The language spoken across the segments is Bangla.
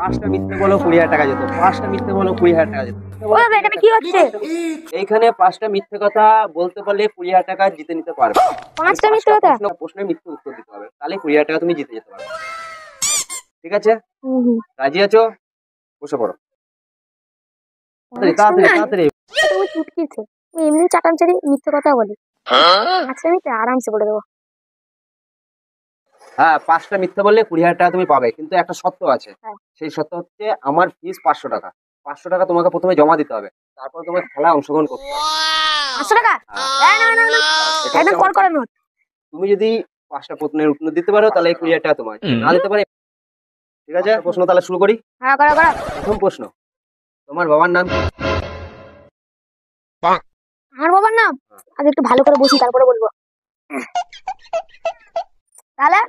5টা মিথ্যে বলো 20,000 টাকা যেত, 5টা মিথ্যে বলো 20,000 টাকা যেত। ও দাদা এখানে কি হচ্ছে? এইখানে 5টা মিথ্যে কথা বলতে পারলে 20,000 টাকা জিতে নিতে পারবে। 5টা মিথ্যে কথা? প্রশ্নের মিথ্যে উত্তর দিতে হবে, তাহলে 20,000 টাকা তুমি জিতে যেতে পারবে। ঠিক আছে, রাজি আছো? বসে পড়ো তাড়াতাড়ি তাড়াতাড়ি তাড়াতাড়ি। তুমি চুটকিছে, তুমি এমনি চাটাঞ্চারি মিথ্যে কথা বলি। আচ্ছা আমি তো আরামসে বলে দেবো। হ্যাঁ, 5টা মিথ্যে বললে 20,000 টাকা তুমি পাবে, কিন্তু একটা শর্ত আছে। হ্যাঁ। সেই শর্ত হচ্ছে আমার ফিস 500 টাকা। 500 টাকা তোমাকে প্রথমে জমা দিতে হবে, তারপর তোমাকে খেলায় অংশগ্রহণ করতে হবে। 500 টাকা? হ্যাঁ। না না না, এটা একদম হচ্ছে কর করে নোট। তুমি যদি 5টা প্রশ্নের উত্তর দিতে পারো তাহলে এই 20,000 টাকা তোমার, না দিতে পারে। ঠিক আছে, প্রশ্ন তাহলে শুরু করি। হ্যাঁ করো করো। প্রথম প্রশ্ন, তোমার বাবার নাম কি? আমার বাবার নাম? আগে একটু ভালো করে বসি তারপরে বলবো। তাহলে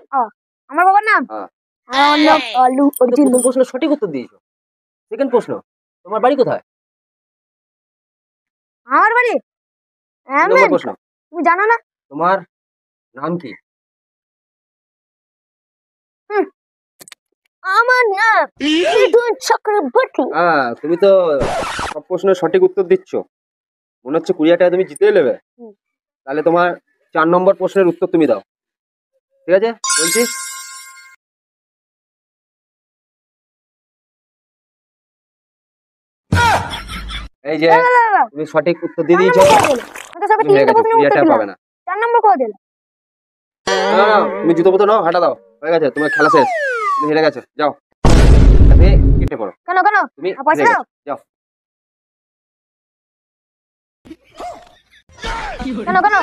আমার বাবার নাম হ্যাঁ। আমার নাম আলু অর্জুন। প্রথম প্রশ্ন সঠিক উত্তর দিয়েছো। সেকেন্ড প্রশ্ন, তোমার বাড়ি কোথায়? আমার বাড়ি তিন নম্বর প্রশ্ন, তুমি জানো না? তোমার নাম কি? আমার নাম মিঠুন চক্রবর্তী। হ্যাঁ, তুমি তো সব প্রশ্নের সঠিক উত্তর দিচ্ছ, মনে হচ্ছে 20,000 টাকা তুমি জিতে নেবে। তাহলে তোমার 4 নম্বর প্রশ্নের উত্তর তুমি দাও। ঠিক আছে, বলছি। এই যে তুমি সঠিক উত্তর দিয়ে দিয়েছো, তুমি হেরে গেছো, 20,000 টাকা পাবে না। 4 নম্বর করে দিল। না না, তুমি জুতো পুতো নাও, হাঁটা দাও, হয়ে গেছে, তোমার খেলা শেষ, তুমি হেরে গেছো, যাও তুমি কেটে পড়ো। কেন কেন? তুমি পয়সা হেরে দাও। গেছো, যাও। কেন কেন?